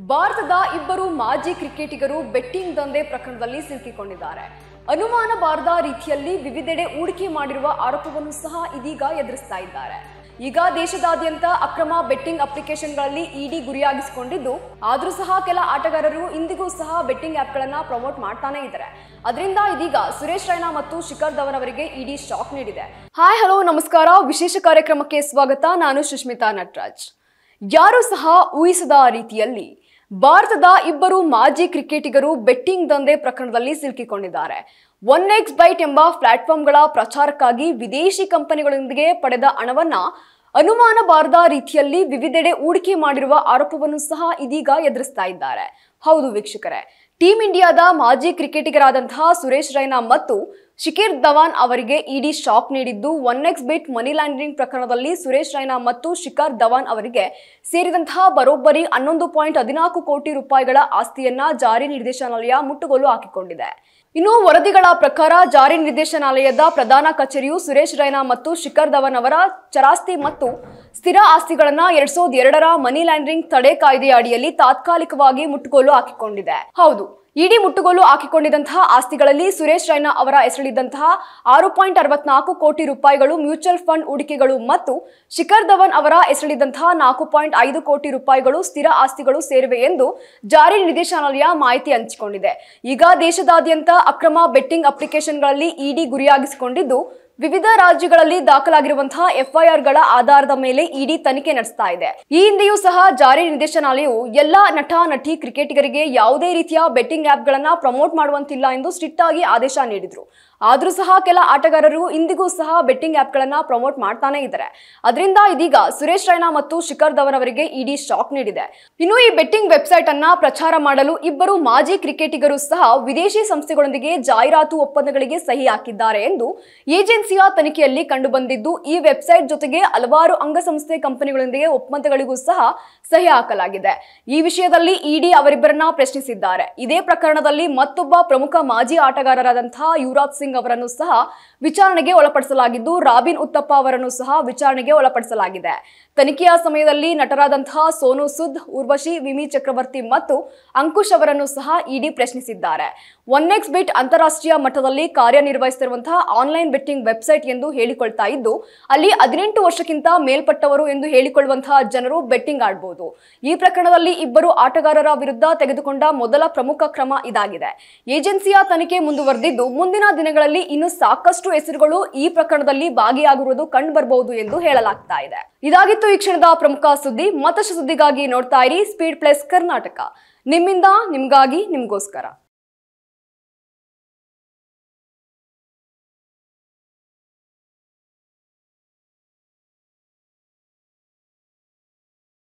ಭಾರತದ ಇಬ್ಬರು ಮಾಜಿ ಕ್ರಿಕೆಟಿಗರು ಬೆಟ್ಟಿಂಗ್ ದಂಧೆ ಪ್ರಕರಣದಲ್ಲಿ ಸಿಲುಕಿಕೊಂಡಿದ್ದಾರೆ. ಅನುಮಾನ ಬಾರದ ರೀತಿಯಲ್ಲಿ ವಿವಿಧೆಡೆ ಹೂಡಿಕೆ ಮಾಡಿರುವ ಆರೋಪವನ್ನು ಸಹ ಇದೀಗ ಎದುರಿಸ್ತಾ ಇದ್ದಾರೆ. ಈಗ ದೇಶದಾದ್ಯಂತ ಅಕ್ರಮ ಬೆಟ್ಟಿಂಗ್ ಅಪ್ಲಿಕೇಶನ್ಗಳಲ್ಲಿ ಇಡಿ ಗುರಿಯಾಗಿಸಿಕೊಂಡಿದ್ದು, ಆದರೂ ಸಹ ಕೆಲ ಆಟಗಾರರು ಇಂದಿಗೂ ಸಹ ಬೆಟ್ಟಿಂಗ್ ಆಪ್ಗಳನ್ನ ಪ್ರಮೋಟ್ ಮಾಡ್ತಾನೆ ಇದ್ದಾರೆ. ಅದರಿಂದ ಇದೀಗ ಸುರೇಶ್ ರೈನಾ ಮತ್ತು ಶಿಖರ್ ಧವನ್ ಅವರಿಗೆ ಇಡಿ ಶಾಕ್ ನೀಡಿದೆ. ಹಾಯ್ ಹಲೋ ನಮಸ್ಕಾರ, ವಿಶೇಷ ಕಾರ್ಯಕ್ರಮಕ್ಕೆ ಸ್ವಾಗತ. ನಾನು ಸುಷ್ಮಿತಾ ನಟರಾಜ್. ಯಾರು ಸಹ ಊಹಿಸದ ರೀತಿಯಲ್ಲಿ ಭಾರತದ ಇಬ್ಬರು ಮಾಜಿ ಕ್ರಿಕೆಟಿಗರು ಬೆಟ್ಟಿಂಗ್ ದಂಧೆ ಪ್ರಕರಣದಲ್ಲಿ ಸಿಲುಕಿಕೊಂಡಿದ್ದಾರೆ. 1xBet ಎಂಬ ಪ್ಲಾಟ್ಫಾರ್ಮ್ಗಳ ಪ್ರಚಾರಕ್ಕಾಗಿ ವಿದೇಶಿ ಕಂಪನಿಗಳೊಂದಿಗೆ ಪಡೆದ ಹಣವನ್ನ ಅನುಮಾನ ಬಾರದ ರೀತಿಯಲ್ಲಿ ವಿವಿಧೆಡೆ ಹೂಡಿಕೆ ಮಾಡಿರುವ ಆರೋಪವನ್ನು ಸಹ ಇದೀಗ ಎದುರಿಸ್ತಾ ಇದ್ದಾರೆ. ಹೌದು ವೀಕ್ಷಕರೇ, ಟೀಂ ಇಂಡಿಯಾದ ಮಾಜಿ ಕ್ರಿಕೆಟಿಗರಾದಂತಹ ಸುರೇಶ್ ರೈನಾ ಮತ್ತು ಶಿಖರ್ ಧವನ್ ಅವರಿಗೆ ಇಡಿ ಶಾಕ್ ನೀಡಿದ್ದು, 1xBet ಮನಿ ಲಾಂಡ್ರಿಂಗ್ ಪ್ರಕರಣದಲ್ಲಿ ಸುರೇಶ್ ರೈನಾ ಮತ್ತು ಶಿಖರ್ ಧವನ್ ಅವರಿಗೆ ಸೇರಿದಂತಹ ಬರೋಬ್ಬರಿ 11.14 ಕೋಟಿ ರೂಪಾಯಿಗಳ ಆಸ್ತಿಯನ್ನ ಜಾರಿ ನಿರ್ದೇಶನಾಲಯ ಮುಟ್ಟುಗೋಲು ಹಾಕಿಕೊಂಡಿದೆ. ಇನ್ನು ವರದಿಗಳ ಪ್ರಕಾರ ಜಾರಿ ನಿರ್ದೇಶನಾಲಯದ ಪ್ರಧಾನ ಕಚೇರಿಯು ಸುರೇಶ್ ರೈನಾ ಮತ್ತು ಶಿಖರ್ ಧವನ್ ಅವರ ಚರಾಸ್ತಿ ಮತ್ತು ಸ್ಥಿರ ಆಸ್ತಿಗಳನ್ನ 2002ರ ಮನಿ ಲಾಂಡ್ರಿಂಗ್ ತಡೆ ಕಾಯ್ದೆಯ ಅಡಿಯಲ್ಲಿ ತಾತ್ಕಾಲಿಕವಾಗಿ ಮುಟ್ಟುಗೋಲು ಹಾಕಿಕೊಂಡಿದೆ. ಹೌದು, ಇಡಿ ಮುಟ್ಟುಗೋಲು ಹಾಕಿಕೊಂಡಿದ್ದಂತಹ ಆಸ್ತಿಗಳಲ್ಲಿ ಸುರೇಶ್ ರೈನಾ ಅವರ ಹೆಸರಿದ್ದಂತಹ 6.64 ಕೋಟಿ ರೂಪಾಯಿಗಳು ಮ್ಯೂಚುವಲ್ ಫಂಡ್ ಹೂಡಿಕೆಗಳು ಮತ್ತು ಶಿಖರ್ ಧವನ್ ಅವರ ಹೆಸರಿದ್ದಂತಹ 4.5 ಕೋಟಿ ರೂಪಾಯಿಗಳು ಸ್ಥಿರ ಆಸ್ತಿಗಳು ಸೇರಿವೆ ಎಂದು ಜಾರಿ ನಿರ್ದೇಶನಾಲಯ ಮಾಹಿತಿ ಹಂಚಿಕೊಂಡಿದೆ. ಈಗ ದೇಶದಾದ್ಯಂತ ಅಕ್ರಮ ಬೆಟ್ಟಿಂಗ್ ಅಪ್ಲಿಕೇಶನ್ಗಳಲ್ಲಿ ಇಡಿ ಗುರಿಯಾಗಿಸಿಕೊಂಡಿದ್ದು, ವಿವಿಧ ರಾಜ್ಯಗಳಲ್ಲಿ ದಾಖಲಾಗಿರುವಂತಹ ಎಫ್ಐಆರ್ಗಳ ಆಧಾರದ ಮೇಲೆ ಇಡಿ ತನಿಖೆ ನಡೆಸ್ತಾ ಇದೆ. ಈ ಹಿಂದೆಯೂ ಸಹ ಜಾರಿ ನಿರ್ದೇಶನಾಲಯವು ಎಲ್ಲಾ ನಟ ನಟಿ ಕ್ರಿಕೆಟಿಗರಿಗೆ ಯಾವುದೇ ರೀತಿಯ ಬೆಟ್ಟಿಂಗ್ ಆಪ್ಗಳನ್ನ ಪ್ರಮೋಟ್ ಮಾಡುವಂತಿಲ್ಲ ಎಂದು ಸ್ಟ್ರಿಕ್ಟ್ ಆಗಿ ಆದೇಶ ನೀಡಿದ್ರು. ಆದ್ರೂ ಸಹ ಕೆಲ ಆಟಗಾರರು ಇಂದಿಗೂ ಸಹ ಬೆಟ್ಟಿಂಗ್ ಆಪ್ಗಳನ್ನ ಪ್ರಮೋಟ್ ಮಾಡ್ತಾನೆ ಇದ್ದಾರೆ. ಅದರಿಂದ ಇದೀಗ ಸುರೇಶ್ ರೈನಾ ಮತ್ತು ಶಿಖರ್ ಧವನ್ ಅವರಿಗೆ ಇಡಿ ಶಾಕ್ ನೀಡಿದೆ. ಇನ್ನು ಈ ಬೆಟ್ಟಿಂಗ್ ವೆಬ್ಸೈಟ್ ಅನ್ನ ಪ್ರಚಾರ ಮಾಡಲು ಇಬ್ಬರು ಮಾಜಿ ಕ್ರಿಕೆಟಿಗರು ಸಹ ವಿದೇಶಿ ಸಂಸ್ಥೆಗಳೊಂದಿಗೆ ಜಾಹೀರಾತು ಒಪ್ಪಂದಗಳಿಗೆ ಸಹಿ ಹಾಕಿದ್ದಾರೆ ಎಂದು ಏಜೆನ್ಸಿಯ ತನಿಖೆಯಲ್ಲಿ ಕಂಡುಬಂದಿದ್ದು, ಈ ವೆಬ್ಸೈಟ್ ಜೊತೆಗೆ ಹಲವಾರು ಅಂಗಸಂಸ್ಥೆ ಕಂಪನಿಗಳೊಂದಿಗೆ ಒಪ್ಪಂದಗಳಿಗೂ ಸಹ ಸಹಿ ಹಾಕಲಾಗಿದೆ. ಈ ವಿಷಯದಲ್ಲಿ ಇಡಿ ಅವರಿಬ್ಬರನ್ನ ಪ್ರಶ್ನಿಸಿದ್ದಾರೆ. ಇದೇ ಪ್ರಕರಣದಲ್ಲಿ ಮತ್ತೊಬ್ಬ ಪ್ರಮುಖ ಮಾಜಿ ಆಟಗಾರರಾದಂತಹ ಯುವರಾಜ್ ಸಿಂಗ್ ಅವರನ್ನು ಸಹ ವಿಚಾರಣೆಗೆ ಒಳಪಡಿಸಲಾಗಿದ್ದು, ರಾಬಿನ್ ಉತ್ತಪ್ಪ ಅವರನ್ನು ಸಹ ವಿಚಾರಣೆಗೆ ಒಳಪಡಿಸಲಾಗಿದೆ. ತನಿಖೆಯ ಸಮಯದಲ್ಲಿ ನಟರಾದಂತಹ ಸೋನು ಸುದ್, ಊರ್ವಶಿ, ವಿಮಿ ಚಕ್ರವರ್ತಿ ಮತ್ತು ಅಂಕುಶ್ ಅವರನ್ನು ಸಹ ಇಡಿ ಪ್ರಶ್ನಿಸಿದ್ದಾರೆ. 1xBet ಅಂತಾರಾಷ್ಟ್ರೀಯ ಮಟ್ಟದಲ್ಲಿ ಕಾರ್ಯನಿರ್ವಹಿಸುತ್ತಿರುವಂತಹ ಆನ್ಲೈನ್ ಬೆಟ್ಟಿಂಗ್ ವೆಬ್ಸೈಟ್ ಎಂದು ಹೇಳಿಕೊಳ್ತಾ ಇದ್ದು, ಅಲ್ಲಿ 18 ವರ್ಷಕ್ಕಿಂತ ಮೇಲ್ಪಟ್ಟವರು ಎಂದು ಹೇಳಿಕೊಳ್ಳುವಂತಹ ಜನರು ಬೆಟ್ಟಿಂಗ್ ಆಡಬಹುದು. ಈ ಪ್ರಕರಣದಲ್ಲಿ ಇಬ್ಬರು ಆಟಗಾರರ ವಿರುದ್ಧ ತೆಗೆದುಕೊಂಡ ಮೊದಲ ಪ್ರಮುಖ ಕ್ರಮ ಇದಾಗಿದೆ. ಏಜೆನ್ಸಿಯ ತನಿಖೆ ಮುಂದುವರೆದಿದ್ದು, ಮುಂದಿನ ದಿನಗಳಲ್ಲಿ ಇನ್ನು ಸಾಕಷ್ಟು ಹೆಸರುಗಳು ಈ ಪ್ರಕರಣದಲ್ಲಿ ಭಾಗಿಯಾಗಿರುವುದು ಕಂಡು ಬರಬಹುದು ಎಂದು ಹೇಳಲಾಗ್ತಾ ಇದೆ. ಇದಾಗಿತ್ತು ಈ ಕ್ಷಣದ ಪ್ರಮುಖ ಸುದ್ದಿ. ಮತ್ತಷ್ಟು ಸುದ್ದಿಗಾಗಿ ನೋಡ್ತಾ ಇರಿ ಸ್ಪೀಡ್ ಪ್ಲಸ್ ಕರ್ನಾಟಕ. ನಿಮ್ಮಿಂದ ನಿಮ್ಗಾಗಿ, ನಿಮ್ಗೋಸ್ಕರ.